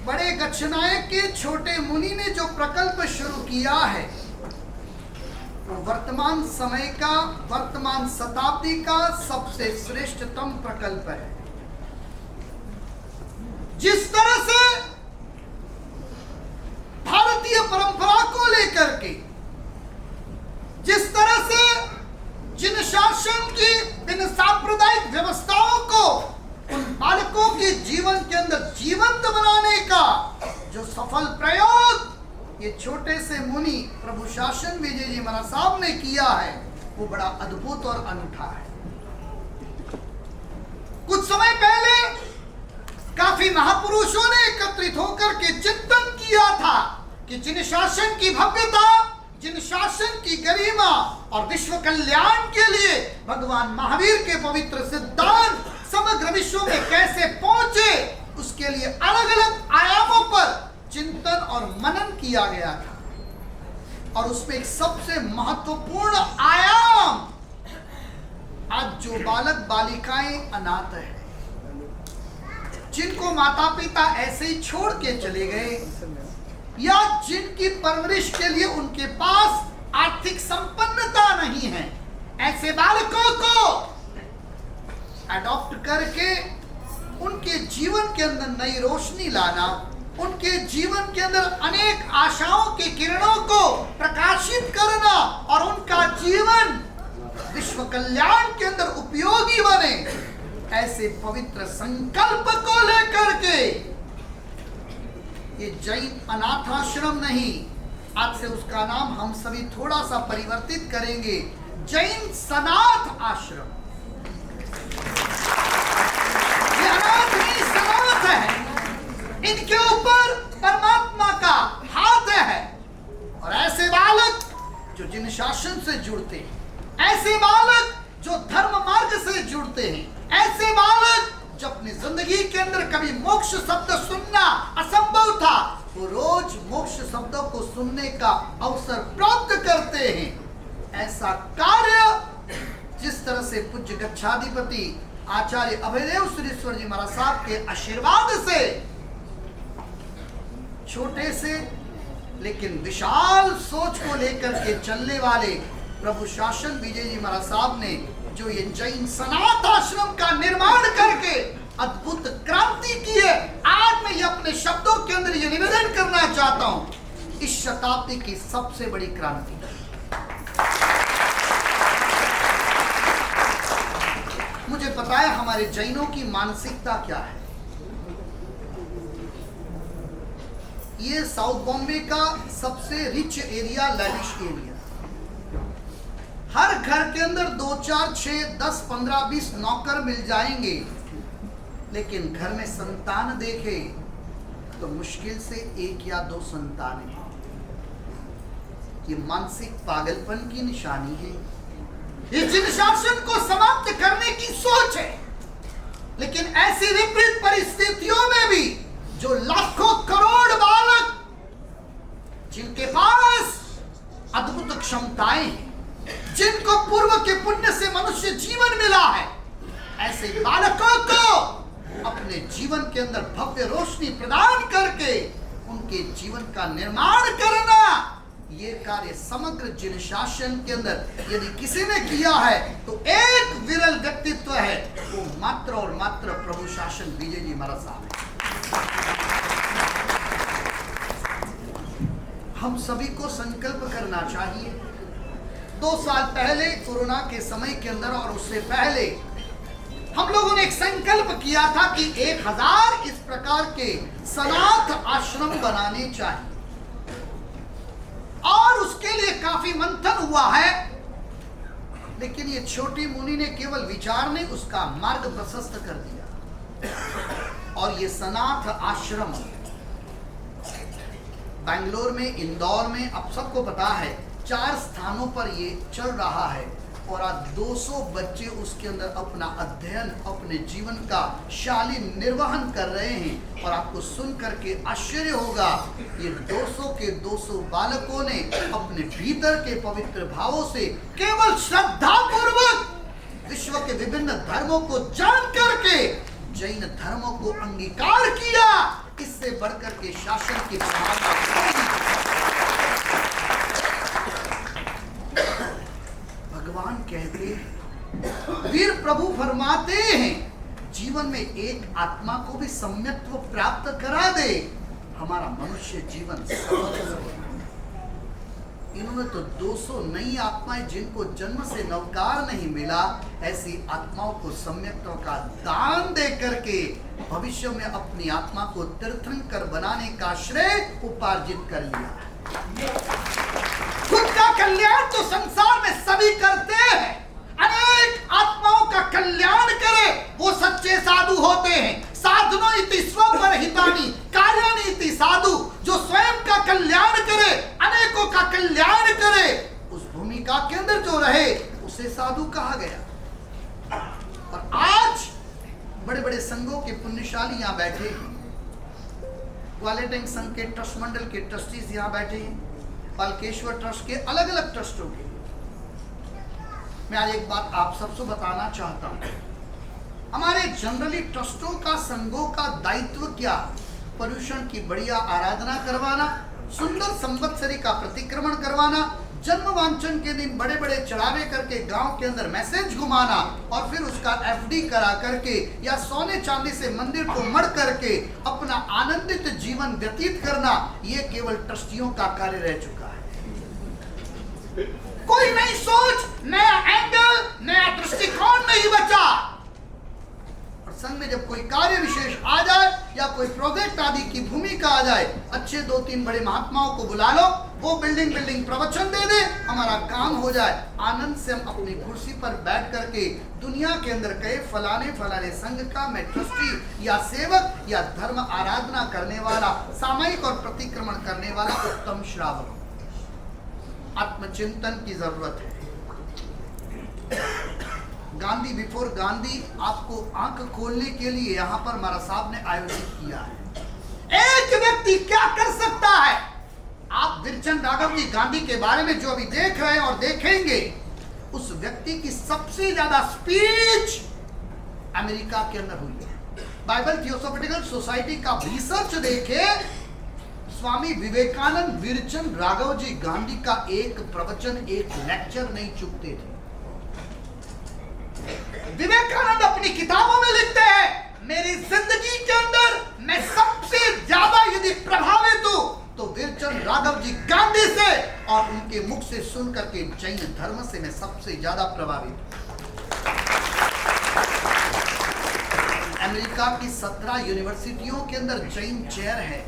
बड़े गच्छनायक के छोटे मुनि ने जो प्रकल्प शुरू किया है वो वर्तमान समय का, वर्तमान शताब्दी का सबसे श्रेष्ठतम प्रकल्प है। जिस तरह से भारतीय परंपरा को लेकर के, जिस तरह से जिन शासन की इन सांप्रदायिक व्यवस्थाओं को उन बालकों के जीवन के अंदर जीवंत बनाने का जो सफल प्रयोग ये छोटे से मुनि प्रभु शासन विजय जी महाराज साहब ने किया है, वो बड़ा अद्भुत और अनूठा है। कुछ समय पहले काफी महापुरुषों ने एकत्रित होकर के चिंतन किया था कि जिन शासन की भव्यता, जिन शासन की गरिमा और विश्व कल्याण के लिए भगवान महावीर के पवित्र सिद्धांत समग्र विश्व में कैसे पहुंचे, उसके लिए अलग अलग आयामों पर चिंतन और मनन किया गया था। और उसमें एक सबसे महत्वपूर्ण आयाम, आज जो बालक बालिकाएं अनाथ है, जिनको माता पिता ऐसे ही छोड़ के चले गए, या जिनकी परवरिश के लिए उनके पास आर्थिक संपन्नता नहीं है, ऐसे बालकों को अडॉप्ट करके उनके जीवन के अंदर नई रोशनी लाना, उनके जीवन के अंदर अनेक आशाओं के किरणों को प्रकाशित करना और उनका जीवन विश्व कल्याण के अंदर उपयोगी बने, ऐसे पवित्र संकल्प को लेकर के ये जैन अनाथाश्रम नहीं, आज से उसका नाम हम सभी थोड़ा सा परिवर्तित करेंगे, जैन सनाथ आश्रम। ये अनाथ नहीं, सनाथ है। इनके ऊपर परमात्मा का हाथ है। और ऐसे बालक जो जिन शासन से जुड़ते हैं, ऐसे बालक जो धर्म मार्ग से जुड़ते हैं, ऐसे बालक जो अपनी जिंदगी के अंदर कभी मोक्ष शब्द सुनना असंभव था, वो रोज मोक्ष शब्दों को सुनने का अवसर प्राप्त करते हैं। ऐसा कार्य जिस तरह से पूज्य गच्छाधिपति आचार्य अभयदेव सुरेश्वर जी महाराज साहब के आशीर्वाद से छोटे से लेकिन विशाल सोच को लेकर के चलने वाले प्रभु शासन विजय जी महाराज साहब ने जो ये जैन सनातन आश्रम का निर्माण करके अद्भुत क्रांति की है, आज मैं ये अपने शब्दों के अंदर ये निवेदन करना चाहता हूं, इस शताब्दी की सबसे बड़ी क्रांति। मुझे पता है हमारे जैनों की मानसिकता क्या है। ये साउथ बॉम्बे का सबसे रिच एरिया, लैविश एरिया, हर घर के अंदर 2, 4, 6, 10, 15, 20 नौकर मिल जाएंगे, लेकिन घर में संतान देखे तो मुश्किल से 1 या 2 संतान है। ये मानसिक पागलपन की निशानी है। ये जिन शासन को समाप्त करने की सोच है, लेकिन ऐसी विपरीत परिस्थितियों में भी जो लाखों करोड़ बालक जिनके पास अद्भुत क्षमताएं हैं, जिनको पूर्व के पुण्य से मनुष्य जीवन मिला है, ऐसे बालकों को अपने जीवन के अंदर भव्य रोशनी प्रदान करके उनके जीवन का निर्माण करना, ये कार्य समग्र जिन शासन के अंदर यदि किसी ने किया है तो एक विरल व्यक्तित्व है, वो मात्र और मात्र प्रभु शासन विजय जी महाराज साहब है। हम सभी को संकल्प करना चाहिए। 2 साल पहले कोरोना के समय के अंदर और उससे पहले हम लोगों ने एक संकल्प किया था कि 1000 इस प्रकार के सनाथ आश्रम बनाने चाहिए, और उसके लिए काफी मंथन हुआ है, लेकिन ये छोटी मुनि ने केवल विचार नहीं, उसका मार्ग प्रशस्त कर दिया। और ये सनाथ आश्रम बेंगलोर में, इंदौर में, अब सबको पता है 4 स्थानों पर ये चल रहा है, और आज 200 बच्चे उसके अंदर अपना अध्ययन, अपने जीवन का शालीन निर्वहन कर रहे हैं। और आपको सुन करके आश्चर्य होगा, ये 200 के 200 बालकों ने अपने भीतर के पवित्र भावों से केवल श्रद्धा पूर्वक विश्व के विभिन्न धर्मों को जान करके जैन धर्मों को अंगीकार किया, इससे बढ़कर के शासन की भावना भगवान कहते हैं, वीर प्रभु फरमाते हैं, जीवन में एक आत्मा को भी सम्यक्त्व प्राप्त करा दे, हमारा मनुष्य जीवन सफल हो। इन्होंने तो 200 नई आत्माएं जिनको जन्म से नवकार नहीं मिला, ऐसी आत्माओं को सम्यक्त्व का दान दे करके भविष्य में अपनी आत्मा को तीर्थंकर बनाने का श्रेय उपार्जित कर लिया। खुद का कल्याण तो संसार में सभी करते हैं, अनेक आत्माओं का कल्याण करे वो सच्चे साधु होते हैं। साधनो इति स्वपरहितानि कार्याणि इति साधु, जो स्वयं का कल्याण करे, अनेकों का कल्याण करे, उस भूमिका के अंदर जो रहे उसे साधु कहा गया। और आज बड़े बड़े संघों के पुण्यशाली यहाँ बैठे हैं, ग्वालियर संघ के ट्रस्ट मंडल के ट्रस्टीज यहाँ बैठे हैं, बालकेश्वर ट्रस्ट के अलग अलग ट्रस्टों के। मैं आज एक बात आप सबसे बताना चाहता हूं, हमारे जनरली ट्रस्टों का, संघों का दायित्व क्या? पर्यूषण की बढ़िया आराधना करवाना, सुंदर संवत्सरी का प्रतिक्रमण करवाना, जन्म वांचन के दिन बड़े बड़े चढ़ावे करके गांव के अंदर मैसेज घुमाना और फिर उसका एफडी करा करके या सोने चांदी से मंदिर को मढ़ करके अपना आनंदित जीवन व्यतीत करना, ये केवल ट्रस्टियों का कार्य रह चुका है। कोई नई सोच, नया एंगल, नया दृष्टिकोण नहीं बचा। और संघ में जब कोई कार्य विशेष आ जाए या कोई प्रोजेक्ट आदि की भूमिका आ जाए, अच्छे 2-3 बड़े महात्माओं को बुला लो, वो बिल्डिंग प्रवचन दे दे, हमारा काम हो जाए। आनंद से हम अपनी कुर्सी पर बैठ करके दुनिया के अंदर कहे फलाने संघ का मैं ट्रस्टी या सेवक या धर्म आराधना करने वाला, सामयिक और प्रतिक्रमण करने वाला उत्तम श्रावक। आत्मचिंतन की जरूरत है। गांधी बिफोर गांधी आपको आंख खोलने के लिए यहाँ पर महाराज साहब ने आयोजित किया है। एक व्यक्ति क्या कर सकता है? आप वीरचंद राघव जी गांधी के बारे में जो अभी देख रहे हैं और देखेंगे, उस व्यक्ति की सबसे ज्यादा स्पीच अमेरिका के अंदर हुई है। बाइबल थियोसॉफिकल सोसाइटी का रिसर्च देखे, स्वामी विवेकानंद वीरचंद राघव जी गांधी का एक प्रवचन, एक लेक्चर नहीं चुकते थे। विवेकानंद अपनी किताबों में लिखते हैं, मेरी जिंदगी के अंदर मैं सबसे ज्यादा यदि प्रभावित हूं तो वीरचंद राघव जी गांधी से और उनके मुख से सुन करके जैन धर्म से मैं सबसे ज्यादा प्रभावित हूं। अमेरिका की 17 यूनिवर्सिटियों के अंदर जैन चेयर है।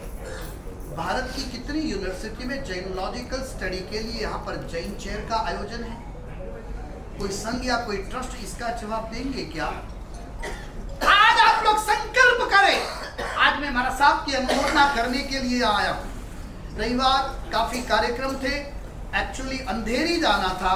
भारत की कितनी यूनिवर्सिटी में जैनोलॉजिकल स्टडी के लिए यहाँ पर जैन चेयर का आयोजन है? कोई संघ या कोई ट्रस्ट इसका जवाब देंगे क्या? आज आप लोग संकल्प करें। आज मैं महाराज साहब की अनुमोदना करने के लिए आया हूँ। रविवार काफी कार्यक्रम थे, एक्चुअली अंधेरी जाना था,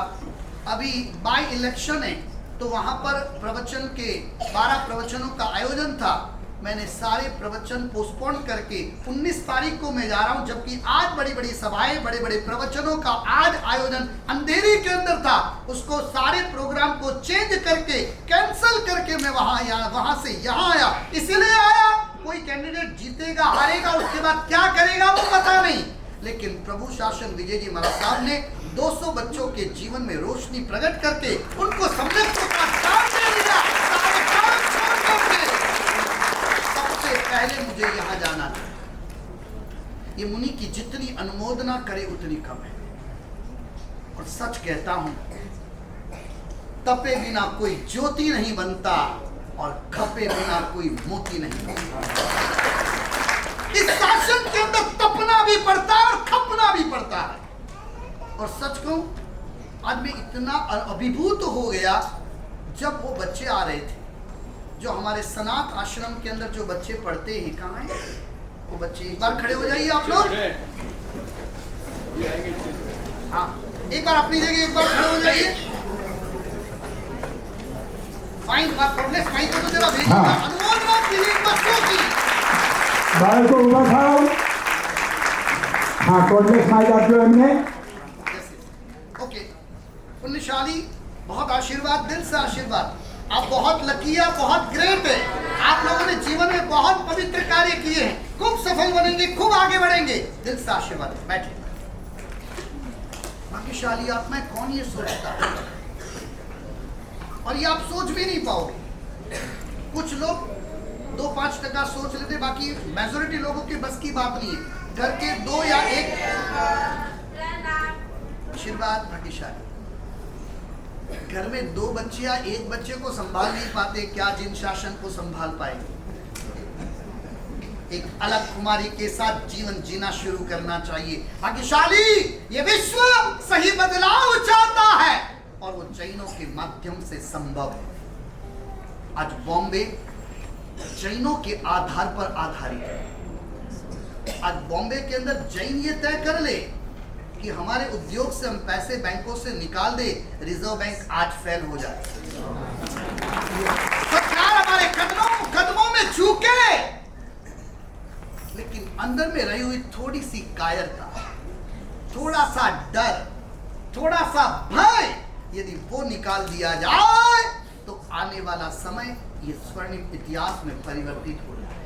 अभी बाय इलेक्शन है तो वहां पर प्रवचन के 12 प्रवचनों का आयोजन था। मैंने सारे प्रवचन पोस्टपोन करके 19 तारीख को मैं जा रहा हूं, जबकि आज बड़ी बड़ी सभाएं, बड़े बड़े प्रवचनों का आज आयोजन अंधेरी के अंदर था। उसको सारे प्रोग्राम को चेंज करके कैंसिल करके मैं वहां से यहाँ आया। इसलिए आया, कोई कैंडिडेट जीतेगा हारेगा उसके बाद क्या करेगा वो पता नहीं, लेकिन प्रभु शासन विजय जी महाराज साहब ने 200 बच्चों के जीवन में रोशनी प्रकट करके उनको सम्यक्त्व का दान दे दिया। सबसे पहले मुझे यहाँ जाना था। ये मुनि की जितनी अनुमोदना करे उतनी कम है। और सच कहता हूं, तपे बिना कोई ज्योति नहीं बनता और खपे बिना कोई मोती नहीं बनता। इस शासन के अंदर तपना भी पड़ता है और खपना भी पड़ता है। और सच कहूं, आज मैं इतना अभिभूत हो गया जब वो बच्चे आ रहे थे, जो हमारे सनात आश्रम के अंदर जो बच्चे पढ़ते हैं। कहाँ हैं वो बच्चे? एक बार खड़े हो जाइए आप लोग। हाँ, एक बार अपनी जगह एक बार खड़े हो जाइए। फाइन फाइन को तो जरा भेजिएगा। अनुमोदना कीजिए बच्चों की। बाल को उठाओ। हाँ, कोर्टलेस माइक आप जो हमने। ओके, पुण्यशाली, बहुत आशीर्वाद, दिल से आशीर्वाद। आप बहुत लकी है, बहुत ग्रेट है। आप लोगों ने जीवन में बहुत पवित्र कार्य किए हैं, खूब सफल बनेंगे, खूब आगे बढ़ेंगे। दिल से आशीर्वाद। बैठे। भाग्यशाली आत्मा कौन ये सोचता है? और ये आप सोच भी नहीं पाओगे। कुछ लोग 2-5% सोच लेते, बाकी मेजोरिटी लोगों के बस की बात नहीं है। घर के 2 या 1 आशीर्वाद। भाग्यशाली घर में 2 बच्चे या 1 बच्चे को संभाल नहीं पाते, क्या जिन शासन को संभाल पाएंगे? एक अलग कुमारी के साथ जीवन जीना शुरू करना चाहिए। भाग्यशाली ये विश्व सही बदलाव चाहता है और वो जैनों के माध्यम से संभव है। आज बॉम्बे जैनों के आधार पर आधारित है। आज बॉम्बे के अंदर जैन ये तय कर ले कि हमारे उद्योग से हम पैसे बैंकों से निकाल दे, रिजर्व बैंक आज फेल हो जाए। सरकार हमारे कदमों में झुके, लेकिन अंदर में रही हुई थोड़ी सी कायरता, थोड़ा सा डर, थोड़ा सा भय, यदि वो निकाल दिया जाए तो आने वाला समय ये स्वर्णिम इतिहास में परिवर्तित हो जाए।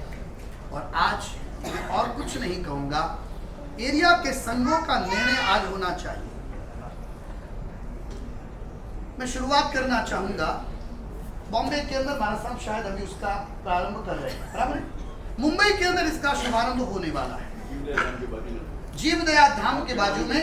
और आज मैं और कुछ नहीं कहूंगा, एरिया के संघों का निर्णय आज होना चाहिए। मैं शुरुआत करना चाहूंगा बॉम्बे के अंदर, महाराज साहब शायद अभी उसका प्रारंभ कर रहे हैं, बराबर है? मुंबई के अंदर इसका शुभारंभ होने वाला है। जीवदया धाम के बाजू में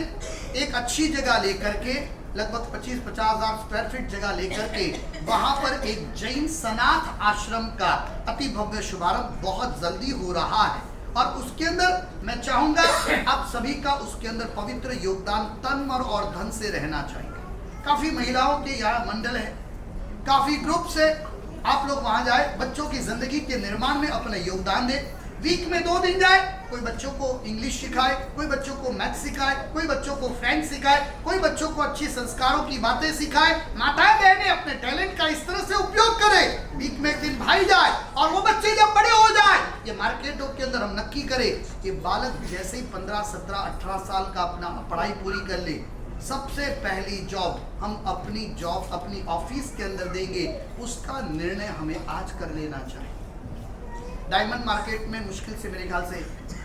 एक अच्छी जगह लेकर के, लगभग 25-50 हजार स्क्वायर फीट जगह लेकर के, वहां पर एक जैन सनाथ आश्रम का अति भव्य शुभारंभ बहुत जल्दी हो रहा है। और उसके अंदर मैं चाहूंगा आप सभी का उसके अंदर पवित्र योगदान तन मन और धन से रहना चाहिए। काफी महिलाओं के यहाँ मंडल है, काफी ग्रुप से आप लोग वहां जाए, बच्चों की जिंदगी के निर्माण में अपना योगदान दे। वीक में 2 दिन जाए, कोई बच्चों को इंग्लिश सिखाए, कोई बच्चों को मैथ सिखाए, कोई बच्चों को फ्रेंच सिखाए, कोई बच्चों को अच्छी संस्कारों की बातें सिखाए। माताएं बहनें अपने टैलेंट का इस तरह से उपयोग करें। वीक में 1 दिन भाई जाए और वो बच्चे जब बड़े हो जाए, ये मार्केटों के अंदर हम नक्की करें कि बालक जैसे ही 15, 17, 18 साल का अपना पढ़ाई पूरी कर ले, सबसे पहली जॉब हम अपनी ऑफिस के अंदर देंगे। उसका निर्णय हमें आज कर लेना चाहिए। डायमंड मार्केट में मुश्किल से मेरे ख्याल से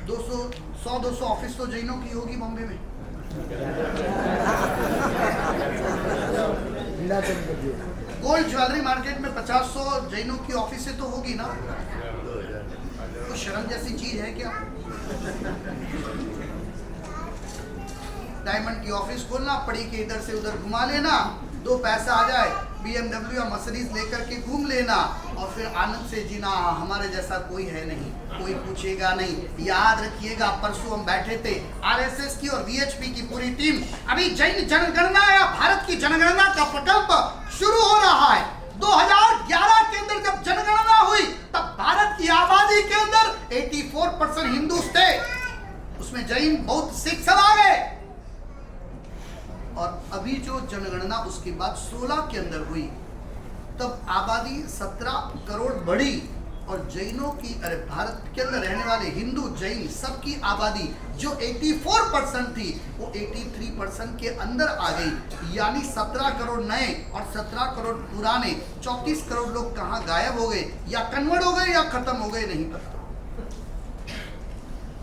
100-200 ऑफिस तो जैनों की होगी बॉम्बे में। गोल्ड ज्वेलरी मार्केट में 50-100 जैनों की ऑफिस तो होगी ना। तो शर्म जैसी चीज है क्या? डायमंड की ऑफिस खोलना, पड़ी के इधर से उधर घुमा लेना, 2 पैसा आ जाए, BMW या मर्सिडीज लेकर के घूम लेना और फिर आनंद से जीना। हमारे जैसा कोई है नहीं, कोई पूछेगा नहीं। याद रखिएगा, परसों हम बैठे थे, RSS की और VHP की पूरी टीम, अभी जैन जनगणना या भारत की जनगणना का प्रकल्प शुरू हो रहा है। 2011 के अंदर जब जनगणना हुई तब भारत की आबादी के अंदर 84% हिंदू थे, उसमें जैन बौद्ध सिख सब आ गए। और अभी जो जनगणना उसके बाद 16 के अंदर हुई, तब आबादी 17 करोड़ बढ़ी और जैनों की, भारत के अंदर रहने वाले हिंदू जैन सबकी आबादी जो 84% थी वो 83% के अंदर आ गई। यानी 17 करोड़ नए और 17 करोड़ पुराने, 34 करोड़ लोग कहाँ गायब हो गए, या कन्वर्ट हो गए या खत्म हो गए, नहीं पता।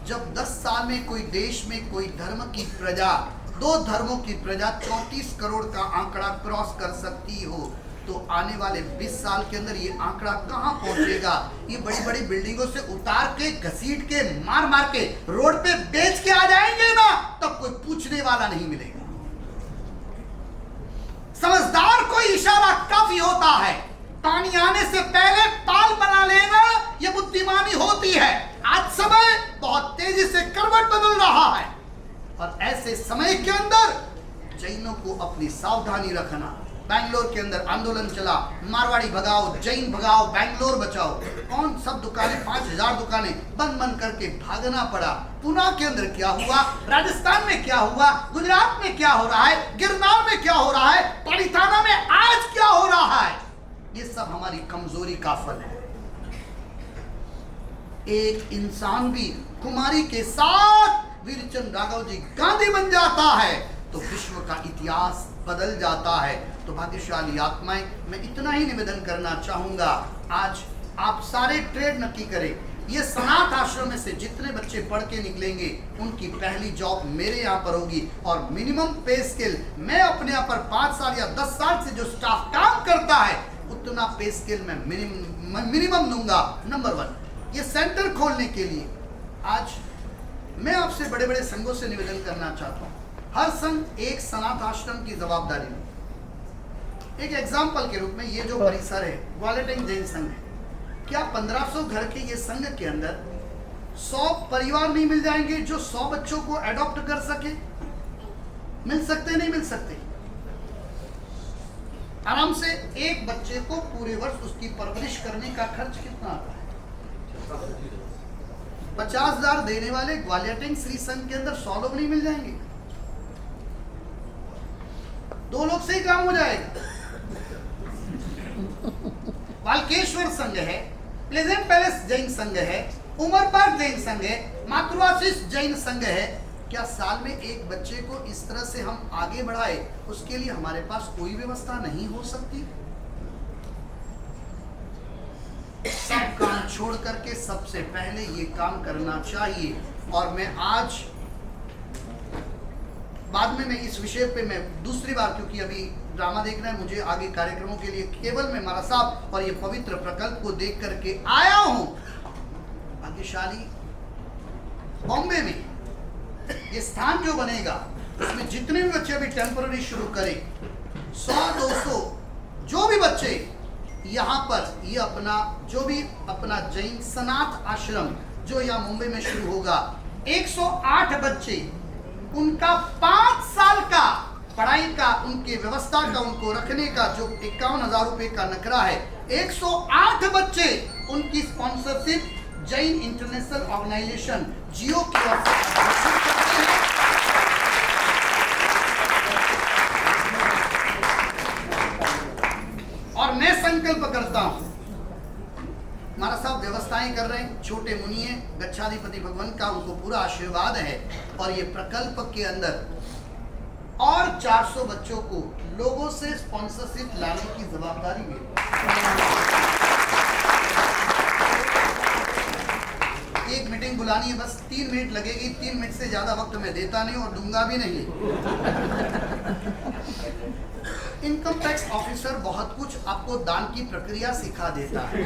जब 10 साल में कोई देश में कोई धर्म की प्रजा, 2 धर्मों की प्रजा 34 करोड़ का आंकड़ा क्रॉस कर सकती हो, तो आने वाले 20 साल के अंदर ये आंकड़ा कहां पहुंचेगा? ये बड़ी बड़ी बिल्डिंगों से उतार के, घसीट के, मार मार के रोड पे बेच के आ जाएंगे ना, तब कोई पूछने वाला नहीं मिलेगा। समझदार को इशारा काफी होता है। पानी आने से पहले पाल बना लेना ये बुद्धिमानी होती है। आज समय बहुत तेजी से करवट बदल रहा है और ऐसे समय के अंदर जैनों को अपनी सावधानी रखना। बैंगलोर के अंदर आंदोलन चला, मारवाड़ी भगाओ, जैन भगाओ, बैंगलोर बचाओ। कौन सब दुकानें, 5000 दुकानें बंद बंद करके भागना पड़ा। पुणे के अंदर क्या हुआ, राजस्थान में क्या हुआ, गुजरात में क्या हो रहा है, गिरनार में क्या हो रहा है, पालिताना में आज क्या हो रहा है, ये सब हमारी कमजोरी का फल है। एक इंसान भी कुमारी के साथ वीरचंद राघव जी गांधी बन जाता है तो विश्व का इतिहास बदल जाता है। तो भाग्यशाली आत्माएं, मैं इतना ही निवेदन करना चाहूंगा, आज आप सारे ट्रेड नक्की करें। ये सनाथ आश्रम में से जितने बच्चे पढ़ के निकलेंगे उनकी पहली जॉब मेरे यहाँ पर होगी, और मिनिमम पे स्केल मैं अपने यहाँ पर 5 साल या 10 साल से जो स्टाफ काम करता है उतना पे स्केल मैं मिनिमम दूंगा। नंबर 1, ये सेंटर खोलने के लिए आज मैं आपसे बड़े बड़े संघों से निवेदन करना चाहता हूँ, हर संघ एक सनाथ आश्रम की जवाबदारी में। एक एग्जाम्पल के रूप में ये जो परिसर है ग्वालियर जैन संघ है, क्या 1500 घर के ये संघ के अंदर 100 परिवार नहीं मिल जाएंगे जो 100 बच्चों को एडॉप्ट कर सके? मिल सकते नहीं मिल सकते? आराम से एक बच्चे को पूरे वर्ष उसकी परवरिश करने का खर्च कितना आता है? 50,000 देने वाले ग्वालियर श्री संघ के अंदर 100 लोग नहीं मिल जाएंगे? 2 लोग से ही काम हो जाएगा। वाल्केश्वर संघ है, प्लेजेंट पैलेस जैन संघ है, उमर पार्क जैन संघ है, मातृआशीष जैन संघ है। क्या साल में एक बच्चे को इस तरह से हम आगे बढ़ाए, उसके लिए हमारे पास कोई व्यवस्था नहीं हो सकती? सब काम छोड़ करके सबसे पहले ये काम करना चाहिए। और मैं आज बाद में मैं इस विषय पे मैं दूसरी बार, क्योंकि अभी ड्रामा देखना है मुझे, आगे कार्यक्रमों के लिए केवल मैं महाराज साहब और ये पवित्र प्रकल्प को देख करके आया हूं। भाग्यशाली बॉम्बे में ये स्थान जो बनेगा उसमें जितने भी बच्चे अभी टेम्पररी शुरू करें, 100-200 जो भी बच्चे यहाँ पर ये अपना जो भी अपना जैन सनाथ आश्रम जो यहाँ मुंबई में शुरू होगा, 108 बच्चे उनका 5 साल का पढ़ाई का, उनके व्यवस्था का, उनको रखने का जो 51,000 रुपए का नकरा है, 108 बच्चे उनकी स्पॉन्सरशिप जैन इंटरनेशनल ऑर्गेनाइजेशन जियो की ओर से करते हैं। और मैं संकल्प करता हूं, हमारा साहब व्यवस्थाएं कर रहे हैं, छोटे मुनि है, गच्छाधिपति भगवान का उनको पूरा आशीर्वाद है, और ये प्रकल्प के अंदर और 400 बच्चों को लोगों से स्पॉन्सरशिप लाने की जवाबदारी मेरी। एक मीटिंग बुलानी है, बस 3 मिनट लगेगी, 3 मिनट से ज्यादा वक्त मैं देता नहीं और दूंगा भी नहीं। इनकम टैक्स ऑफिसर बहुत कुछ आपको दान की प्रक्रिया सिखा देता है,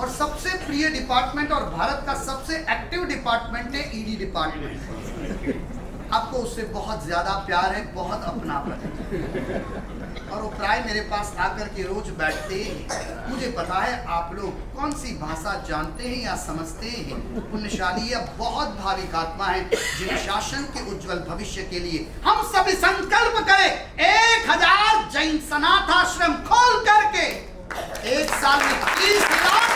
और सबसे प्रिय डिपार्टमेंट और भारत का सबसे एक्टिव डिपार्टमेंट है ईडी डिपार्टमेंट। आपको उससे बहुत ज्यादा प्यार है, बहुत अपनापन है, और वो प्राय मेरे पास आकर के रोज बैठते हैं। मुझे पता है आप लोग कौन सी भाषा जानते हैं या समझते हैं। पुण्यशाली या बहुत भाविक आत्मा है, जिन शासन के उज्जवल भविष्य के लिए हम सभी संकल्प करें 1000 जैन सनाथ आश्रम खोल करके 1 साल में 30,000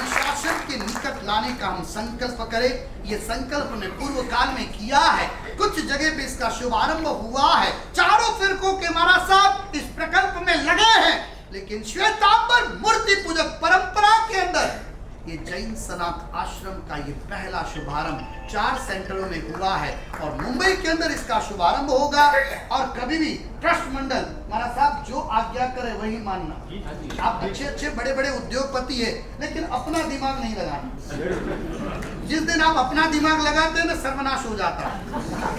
शासन के निकट लाने का हम संकल्प करें। ये संकल्प ने पूर्व काल में किया है, कुछ जगह पे इसका शुभारंभ हुआ है, चारों फिरकों के महाराज साहब इस प्रकल्प में लगे हैं, लेकिन श्वेतांबर मूर्ति पूजक परंपरा के अंदर ये जैन सनाथ आश्रम का ये पहला शुभारंभ 4 सेंटरों में हुआ है, और मुंबई के अंदर इसका शुभारंभ होगा। और कभी भी ट्रस्ट मंडल महाराज साहब जो आज्ञा करे वही मानना। आप अच्छे अच्छे बड़े बड़े उद्योगपति है, लेकिन अपना दिमाग नहीं लगाना। जिस दिन आप अपना दिमाग लगाते हैं ना, सर्वनाश हो जाता है।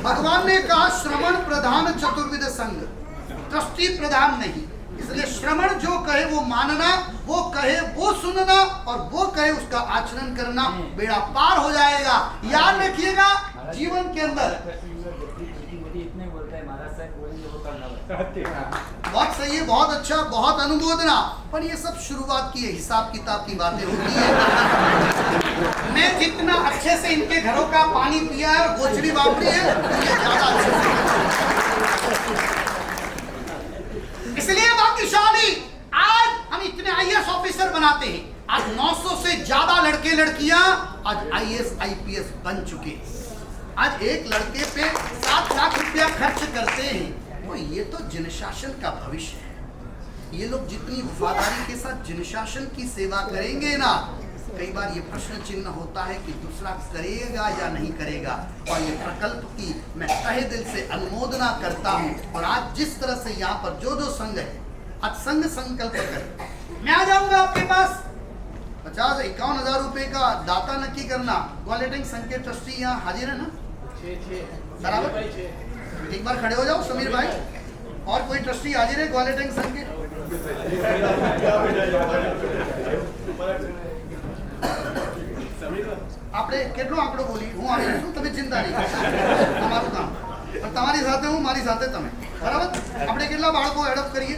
भगवान ने कहा श्रवण प्रधान चतुर्विध संघ, ट्रस्टी प्रधान नहीं। इसलिए श्रवण जो कहे वो मानना, वो कहे वो सुनना, और वो कहे उसका आचरण करना, बेड़ा पार हो जाएगा। याद रखिएगा जीवन के अंदर बहुत सही है, बहुत अच्छा, बहुत अनुमोदना, पर ये सब शुरुआत की है, हिसाब किताब की बातें होती है। मैं जितना अच्छे से इनके घरों का पानी पिया है और गोचरी वापरी है, ये ज्यादा अच्छे से। इसलिए भाग्यशाली आज हम इतने आईएएस ऑफिसर बनाते हैं। आज 900 से ज्यादा लड़के लड़कियां आज आईएएस आईपीएस बन चुके। आज एक लड़के पे 7 लाख रुपया खर्च करते हैं, तो ये तो जनशासन का भविष्य है। ये लोग जितनी वफादारी के साथ जनशासन की सेवा करेंगे ना, कई बार ये प्रश्न चिन्ह होता है कि दूसरा करेगा या नहीं करेगा, और ये प्रकल्प की मैं तहे दिल से अनुमोदना करता हूँ। और आज जिस तरह से यहाँ पर जो संघ है, आज संघ संकल्प कर मैं आ जाऊंगा आपके पास, 50-51 हजार रुपए का दाता नक्की करना। ग्वालेटिंग संघ के ट्रस्टी यहाँ हाजिर है ना? बराबर, एक बार खड़े हो जाओ समीर भाई। और कोई ट्रस्टी हाजिर है ग्वालेटिंग संघ के? આપણે કેટલો આંકડો બોલી, હું આવી છું, તમે ચિંતા નહીં, તમારું કામ, પણ તમારી સાથે હું, મારી સાથે તમે, બરાબર? આપણે કેટલા બાળકો એડોપ્ટ કરીએ?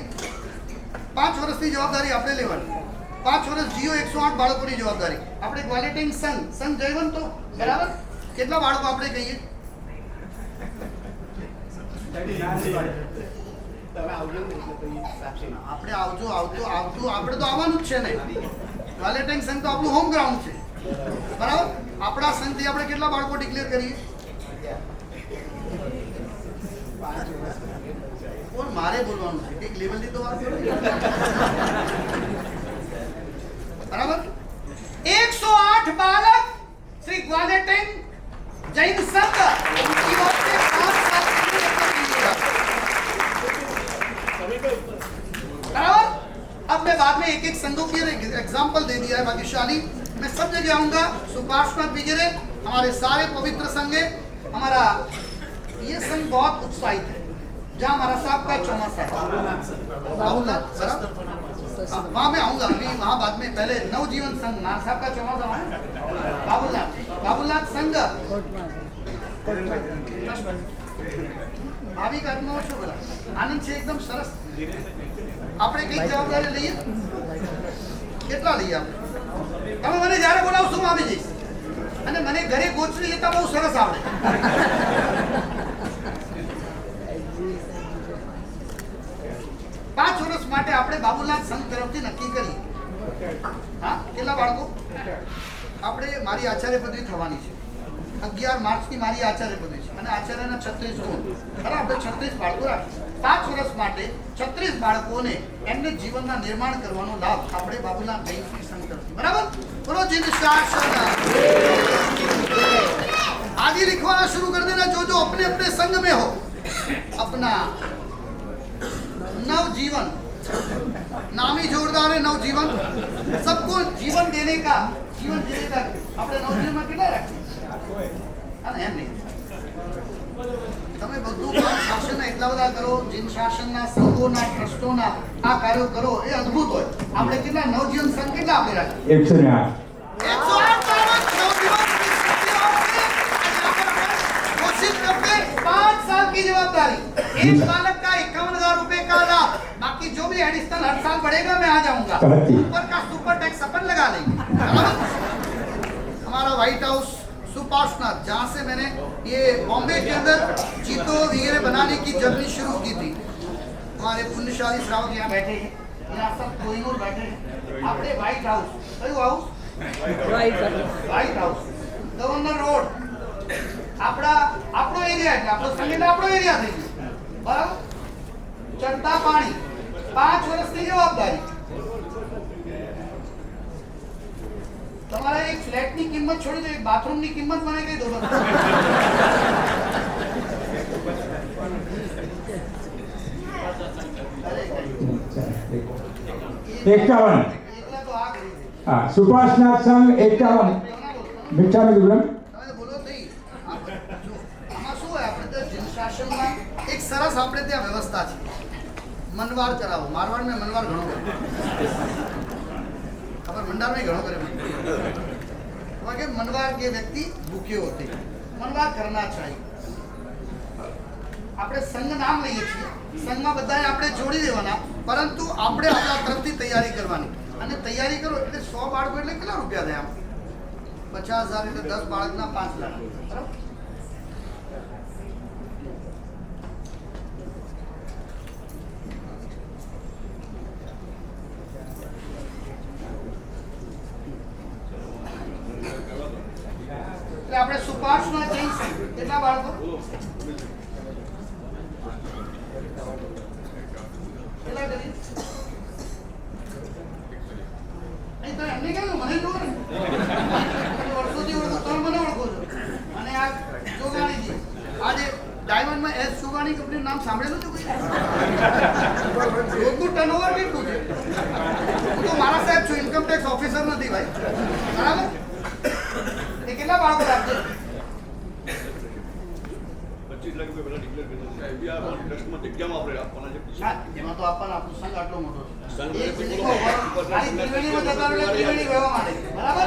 5 વર્ષની જવાબદારી આપણે લેવાની, 5 વર્ષ જીઓ 108 બાળકોની જવાબદારી આપણે ગ્વાલેટિંગ સંઘ જયવંત તો, બરાબર? કેટલા બાળકો આપણે કહીએ? આપણે આવજો આપણે તો આવવાનું જ છે ને। ગ્વાલેટિંગ સંઘ તો આપણું હોમ ગ્રાઉન્ડ છે, બરાબર? આપણા સંઘથી આપણે કેટલા બાળકો ડિક્લેર કરીએ? કોણ મારે બોલવાનું છે? એક લેવલની તો વાત કરો, બરાબર? 108 बालक श्री ग्वालेटिंग जैन संघ की ओर से 5 साल बराबर। अब मैं बाद में एक संघों की एग्जाम्पल दे दिया है भाग्यशाली, मैं सब जगह आऊंगा। सुपार्श्वनाथ विजय हमारे सारे पवित्र संघ है, हमारा ये संघ बहुत उत्साहित है। जहाँ हमारा साहब का चौमासा है, वहाँ मैं आऊंगा अभी, वहाँ बाद में। पहले नवजीवन संघ नार साहब का चौमासा है, बाबुलनाथ संघ भाभी का શું બોલા આનંદ છે એકદમ સરસ। આપણે કઈ જવાબદારી લઈએ, કેટલા લઈએ આપણે? તમે મને જ્યારે બોલાવશો હું આવી જઈશ, અને મને ઘરે ગોચરી લેતા બહુ સરસ આવડે। 5 વર્ષ માટે આપણે બાબુલાલ સંઘ તરફથી નક્કી કરી। હા, કેટલા બાળકો? આપણે મારી આચાર્ય પદવી થવાની છે 11 માર્ચની મારી આચાર્ય પદવી છે, અને આચાર્યના 36 ગુણ, બરાબર? 36 બાળકો રાખે 5 વર્ષ માટે 36 બાળકોને એમને જીવનના નિર્માણ કરવાનો લાભ આપણે બાબુલાલ જૈન સંઘ તરફથી, બરાબર? બોલો જીન શાસન। आज ही लिखवाना शुरू कर देना, जो अपने अपने संघ में हो, अपना नवजीवन, नाम ही जोरदार है नवजीवन, सबको जीवन देने का, जीवन जीने का अपने नवजीवन में कितना रखें, એમ નહીં તમે બધું કામ શાસનના એટલા બધા કરો, જીન શાસનના સંઘોના ટ્રસ્ટોના આ કાર્યો કરો, એ અદ્ભુત હોય। આપણે કેટલા નવજીવન સંઘ કેટલા આપણે રાખીએ? 108 कोशिश करते 5 साल की जवाबदारी, एक बालक का 51,000 रुपए का लाभ, बाकी जो भी एडिशनल हर साल बढ़ेगा मैं आ जाऊंगा, ऊपर का सुपर टैक्स अपन लगा लेंगे। हमारा व्हाइट हाउस सुपार्श्वनाथ, जहाँ से मैंने ये बॉम्बे के अंदर चीतो वगैरह बनाने की जर्नी शुरू की थी, हमारे पुण्यशाली श्रावक यहाँ बैठे हैं, यहाँ सब कोहिनूर बैठे हैं। आपने white house, white house governor road, આપણો એરિયા, એટલે આપણો સંઘ એટલે આપણો એરિયા થઈ ગયો, બરાબર? ચડતા પાણી 5 વર્ષની જવાબદારી। તમારા એક ફ્લેટની કિંમત છોડી દો, એક બાથરૂમની કિંમત મને કહી દો। सुपार्श्वनाथ संघ 51 મીઠા મિલગ્રામ। एक सरस આપણે ત્યાં વ્યવસ્થા છે, મનવાર કરાવો। મારવાડ में मनवार घणो करे, खबर भंडार में घणो करे, કે मनवार के व्यक्ति भूखे होते, मनवार करना चाहिए। આપણે સંઘ નામ લઈએ છીએ, સંઘમાં બધાને આપણે જોડી દેવાના, પરંતુ આપણે આપણા તરફથી તૈયારી કરવાની, અને તૈયારી કરો એટલે 100 બાળકો એટલે કેટલા રૂપિયા થાય? 50,000 એટલે 10 બાળકના 5 લાખ, બરાબર? આપણે સુપાર્શ્વનાથ જૈન સંઘ કેટલા બાળકો? કેટલા કરી? નહીં તો એમને કેવું મને જોવે ને સુગાણી કંપની નામ સાંભળેલું છે કોઈ? રોજનું ટર્નઓવર કેટલું છે? હું તો મારા સાહેબ છું, ઇન્કમ ટેક્સ ઓફિસર નથી ભાઈ, બરાબર? એ કેટલા બાળકો રાખશે? 25 લાખ રૂપિયા પહેલા ડિક્લેર કર્યા છે. IBR ટ્રસ્ટમાં જગ્યામાં આપણે આપવાના છે. હા, એમાં તો આપણને આપણું સંઘ આટલો મોટો છે. સંઘ એક એટલે મિનિટમાં ખાલી ત્રિવેણીમાં જતા રહો એટલે ત્રિવેણી વહેવા માંડે, બરાબર?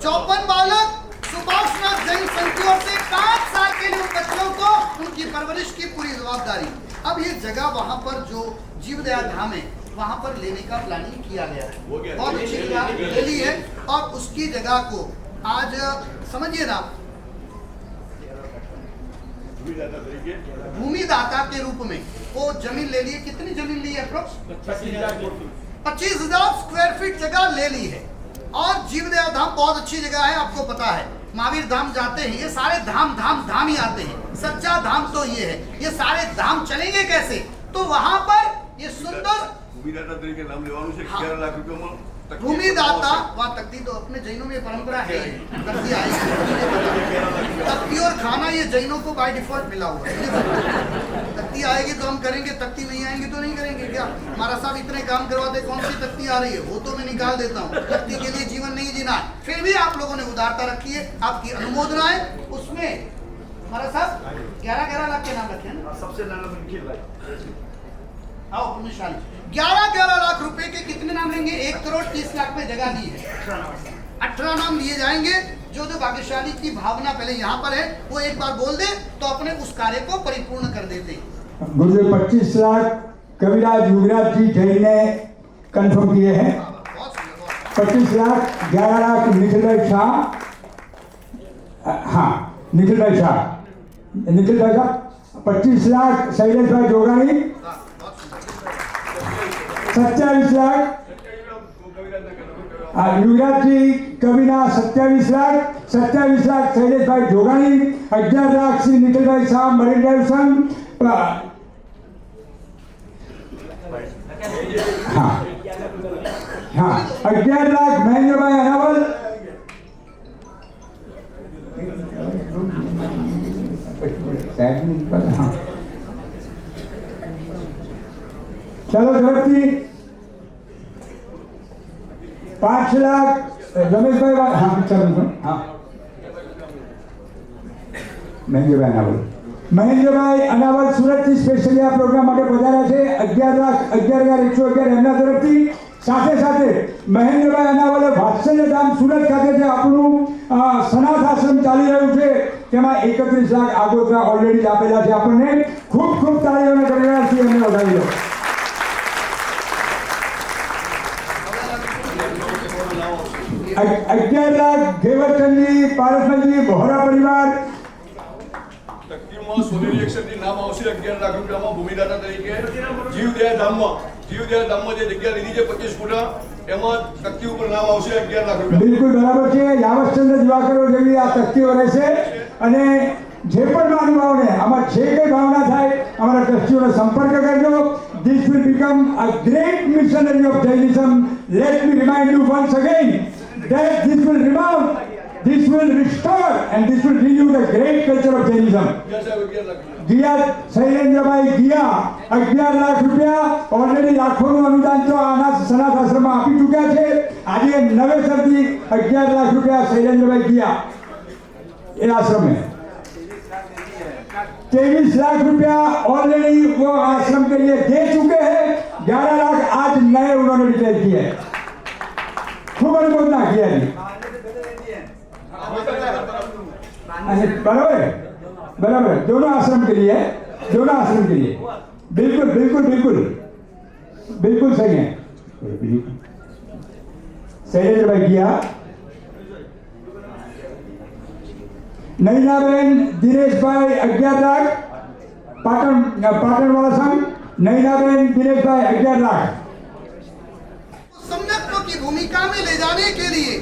54 बालक सुभाषनाथ जैन संघ की ओर से 5 साल के लिए उन बच्चों को उनकी परवरिश की पूरी जवाबदारी। अब ये जगह वहाँ पर जो जीवदया धाम है वहाँ पर लेने का प्लानिंग किया गया है, बहुत अच्छी जगह ले ली है और उसकी जगह को आज समझिए ना भूमि दाता के रूप में वो जमीन ले ली है। कितनी जमीन ली है? अप्रोक्स 25,000 स्क्वायर फीट जगह ले ली है। और जीवदया धाम बहुत अच्छी जगह है, आपको पता है। महावीर धाम जाते हैं, ये सारे धाम ही आते हैं। सच्चा धाम तो ये है, ये सारे धाम चलेंगे कैसे? तो वहां पर ये सुंदर ભૂમિદાતા તરીકે નામ લેવાનું છે। 11 લાખ રૂપિયામાં भूमिदाता वहाँ तख्ती तो अपने जैनों में परंपरा है, तख्ती आई है। तख्ती और खाना ये जैनों को बाय डिफॉल्ट मिला हुआ है। तख्ती आएगी तो हम करेंगे, तख्ती नहीं आएंगे तो नहीं करेंगे क्या? हमारा साहब इतने काम करवाते, कौन सी तख्ती आ रही है वो तो मैं निकाल देता हूँ। तख्ती के लिए जीवन नहीं जीना है, फिर भी आप लोगों ने उदारता रखी है, आपकी अनुमोदना है। उसमें हमारा साहब 11 लाख के नाम रखे हैं ना? सबसे नाम निखिल भाई। आओ पुण्यशाली 11 लाख रुपए के कितने नाम लेंगे? 1 करोड़ 30 लाख पे जगह दी है। 18 नाम लिए जाएंगे। जो भाग्यशाली की भावना पहले यहाँ पर है वो एक बार बोल दे तो अपने उस कार्य को परिपूर्ण कर देते। गुरुदेव 25 लाख कविराज युवराज जी जैन ने कंफर्म किए हैं। 25 लाख 11 लाख निखिल भाई शाह, हाँ निखिल भाई शाह 25 लाख शैलेश भाई जोगानी, 27 लाख युवराज जी कविना, 27 लाख शैलेश भाई जोगानी, 11 लाख श्री निखिल भाई शाह मरीन ड्राइव संघ, हाँ 11 लाख महेंद्र भाई अनावल, हाँ चलो झड़पती 5 लाख रमेश भाई, हाँ चलो हाँ મહેન્દ્ર ભાઈ અનાવલ સુરતથી સ્પેશિયલી આ પ્રોગ્રામ માટે પધાર્યા છે। 11,11,111 એમના તરફથી। સાથે સાથે મહેન્દ્રભાઈ અનાવલે વાત્સલ્યધામ સુરત ખાતે જે આપણું સનાથ આશ્રમ ચાલી રહ્યું છે તેમાં 31 લાખ આગોતરા ઓલરેડી આપેલા છે। આપણને ખૂબ ખૂબ તાળીઓના ગણગણાટથી એમને વધાવી લો। 11 લાખ घेवरचंदी पारसमलजी बोहरा परिवार, તકતીમાં સોનેરી અક્ષરથી નામ આવશે। 11 લાખ રૂપિયામાં ભૂમિદાતા તરીકે જીવદયા ધામમાં જે જગ્યા લીધી છે 25 ફૂટા એમાં તકતી ઉપર નામ આવશે 11 લાખ રૂપિયા। બિલકુલ બરાબર છે। યાવશચંદ્ર દિવાકરો જેવી આ તકતીઓ રહેશે અને જે પણ મહાનુભાવોને આમાં જે કંઈ ભાવના થાય અમારા ટ્રસ્ટીઓનો સંપર્ક કરજો। This will become a great missionary of Jainism. Let me remind you once again that this will rebound, this will restore and this will renew the great culture of Jainism. ગયા શૈલેન્દ્રભાઈ ગયા 11 લાખ રૂપિયા ઓલરેડી લાખોનું અનુદાન તો આના સનાથ આશ્રમમાં આપી ચૂક્યા છે। આજે નવેસરથી 11 લાખ રૂપિયા શૈલેન્દ્રભાઈ ગયા એ આશ્રમ में 23 लाख रुपया ऑलरेडी वो आश्रम के लिए दे चुके हैं। 11 लाख आज नए उन्होंने डिक्लेयर किए हैं। खूब अनुमोदना किया जी, बराबर है दोनों आश्रम के लिए, बिल्कुल बिल्कुल बिल्कुल बिल्कुल सही है। शैलेंद्र भाई किया, नैनाबेन दिनेश भाई 11 लाख पाटण वाला संघ, नैनाबेन दिनेश भाई 11 लाख। सम्यक्त्व की भूमिका में ले जाने के लिए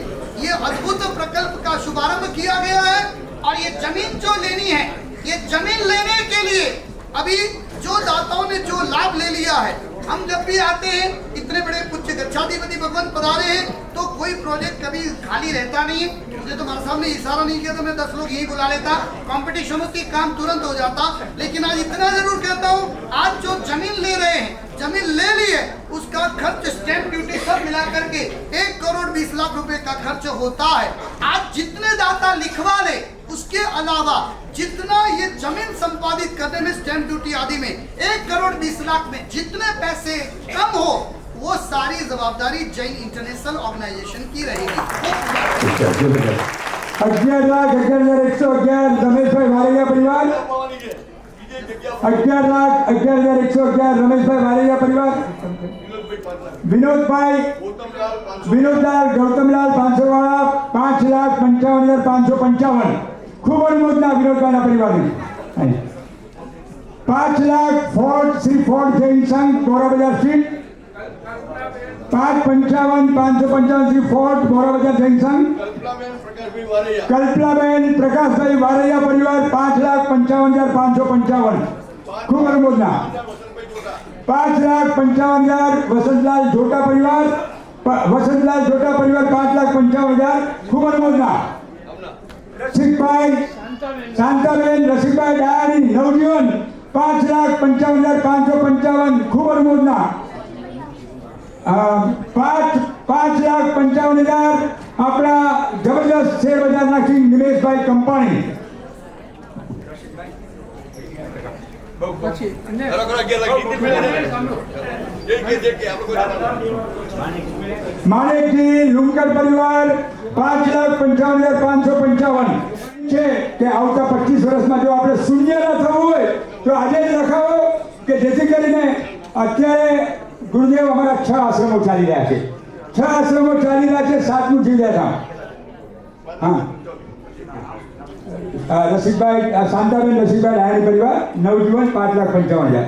ये अद्भुत प्रकल्प का शुभारंभ किया गया है। और ये जमीन जो लेनी है, ये जमीन लेने के लिए अभी जो दाताओं ने जो लाभ ले लिया है, हम जब भी आते हैं इतने बड़े पूज्य गच्छाधिपति भगवान पधारे हैं तो तो कोई प्रोजेक्ट कभी खाली रहता नहीं है। मुझे तो हमारे साहब ने इशारा नहीं किया तो मैं 10 लोग यही बुला लेता, कंपटीशन होती, काम तुरंत हो जाता। लेकिन आज इतना जरूर कहता हूँ, आज जो जमीन ले रहे हैं, जमीन ले ली है, उसका खर्च स्टैंप ड्यूटी सब मिला करके 1 करोड़ 20 लाख रुपए का खर्च होता है। आज जितने दाता लिखवा ले, उसके अलावा जितना ये जमीन संपादित करने में स्टैंप ड्यूटी आदि में 1 करोड़ 20 लाख में जितने पैसे कम हो, वो सारी जवाबदारी जैन इंटरनेशनल ऑर्गेनाइजेशन की रहेगी। 11,11,111 रमेशभाई वारेजा परिवार, 11,11,111 रमेशभाई वारेजा परिवार, विनोदलाल गौतमलाल 500 वाला 5,55,555 खूब अनुमोदना विनोदभाई परिवार ने। 5 लाख फोर्ट श्री फोर्ट जैन संघ बोरा बाजार स्ट्रीट, 5,55,555 श्री फोर्ट बोरा बाजार जैन संघ, कल्पलाबेन प्रकाशभाई वारेजा परिवार 5,55,555 खूब अनुमोदना। 5,55,000 वसंतलाल जोटा परिवार, 5,55,000 खूब अनुमोदना। रसिकभाई शांताबेन रसिकभाई डायानी नवजीवन 5,55,555 खूब अनुमोदना। 5,55,000 अपना जबरदस्त शेर बाजार ना किंग निमेशभाई कंपाणी। माणिक जी लुंकर परिवार 5,55,555 છે કે આવતા 25 વર્ષમાં જો આપણે શૂન્ય ન થવું હોય તો આજે જ લખાવો કે જેથી કરીને અત્યારે ગુરુદેવ અમારા 6 આશ્રમો ચાલી રહ્યા છે, 6 આશ્રમો ચાલી રહ્યા છે, 7મું જીવ્યાધામ। હા, રસિકભાઈ શાંતાબેન રસિકભાઈ ડાયાની પરિવાર નવજીવન 5,55,000।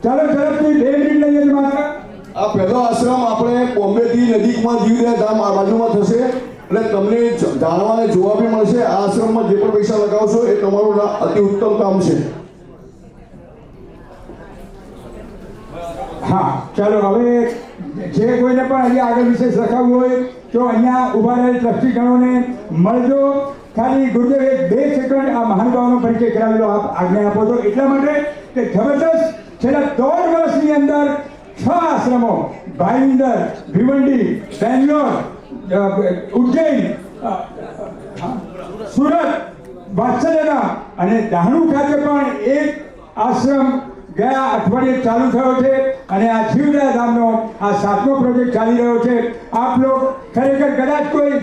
ચાલો ઝડપથી 2 મિનિટ લઈએ જ માત્ર। આ પહેલો આશ્રમ આપણે બોમ્બેથી નજીકમાં જીવદયા ધામ આ બાજુમાં થશે એટલે તમને જાણવા અને જોવા બી મળશે। આ આશ્રમમાં જે પણ પૈસા લગાવશો એ તમારું અતિ ઉત્તમ કામ છે। હા, ચાલો હવે જે કોઈને પણ હજી આગળ વિશેષ લખાવવું હોય તો અહીંયા ઊભા રહેલ ટ્રસ્ટીગણોને મળજો। ખાલી ગુરુદેવ 2 સેકન્ડ આ મહાનુભાવનો પરિચય કરાવેલો આપ આજ્ઞા આપો તો એટલા માટે કે જબરદસ્ત છેલ્લા 1.5 વર્ષની અંદર 6 આશ્રમો ભાઈંદર, ભિવંડી, બેંગ્લોર, ઉજ્જૈન, સુરત, વાત્સલ્યના અને દાહણુ ખાતે પણ એક આશ્રમ ગયા અઠવાડિયે ચાલુ થયો છે અને આ જીવદયા ધામનો આ 7મો પ્રોજેક્ટ ચાલી રહ્યો છે। આપ લોગ ખરેખર કદાચ કોઈ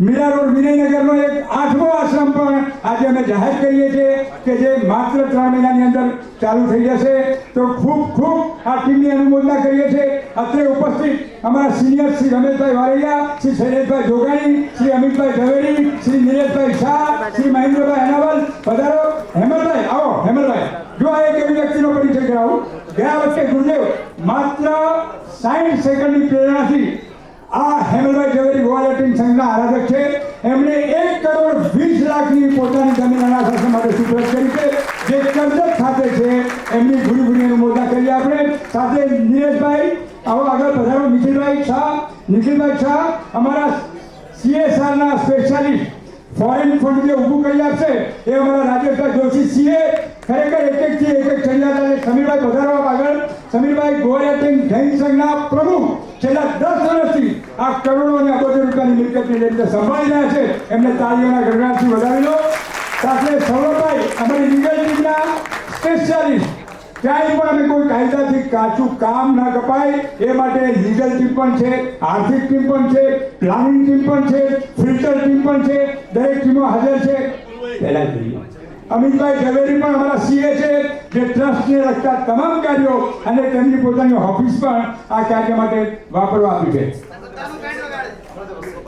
મીરા રોડ વિનયનગરનો એક 8મો આશ્રમ પણ આજે અમે જાહેર કરીએ છીએ કે જે માત્ર 3 મહિનાની અંદર ચાલુ થઈ જશે। તો ખૂબ ખૂબ આ ટીમની અનુમોદના કરીએ છીએ। અત્રે ઉપસ્થિત અમારા સિનિયર શ્રી રમેશભાઈ વારેજા, શ્રી શૈલેષભાઈ જોગાણી, શ્રી અમિતભાઈ ઝવેરી, શ્રી નીરજભાઈ શાહ, શ્રી મહેન્દ્રભાઈ અનાવલ પધારો। હેમલભાઈ આવો। હેમલભાઈ જો આ એક એવી વ્યક્તિનો પરિચય કરાવું, ગયા વખતે ગુરુદેવ માત્ર 60 સેકન્ડની પ્રેરણાથી આ હેમલભાઈ ઝવેરી ગોવાલિયા સંઘના આરાધક છે, એમણે 1 કરોડ 20 લાખની પોતાની જમીન અનાથ આશ્રમ માટે સુપ્રત કરી છે, જે કર્જત ખાતે છે। એમની ભૂરી ભૂરી અનુમોદના કરીએ આપણે। સાથે નીરજભાઈ આવો આગળ પધારો। નિખિલભાઈ શાહ અમારા CSRના સ્પેશિયાલિસ્ટ ફોરેન ફંડ જે ઊભું કરી આપશે એ અમારા રાજેશભાઈ જોશી CA ખરેખર એક ચડી જતા। સમીરભાઈ પધારો આગળ। સમીરભાઈ ગોવાલિયા જૈન સંઘના પ્રમુખ છેલ્લા 10 વર્ષથી આ કરોડો અને અબજો રૂપિયાની મિલકતની રીતે સંભાળી રહ્યા છે, એમને તાળીઓના ગણગણાટથી વધાવી લો। સાથે સૌરભભાઈ અમારી લીગલ ટીમના સ્પેશિયાલિસ્ટ, ક્યાંય પણ અમે કોઈ કાયદાથી કાચું કામ ન કપાય એ માટે લીગલ ટીમ પણ છે, આર્થિક ટીમ પણ છે, પ્લાનિંગ ટીમ પણ છે, ફિલ્ટર ટીમ પણ છે, દરેક ટીમો હાજર છે। પહેલા જોઈએ અમિતભાઈ ઝવેરી પણ અમારા CA છે, જે ટ્રસ્ટને લગતા તમામ કાર્યો અને તેમની પોતાની ઓફિસ પણ આ કાર્ય માટે વાપરવા આપી છે।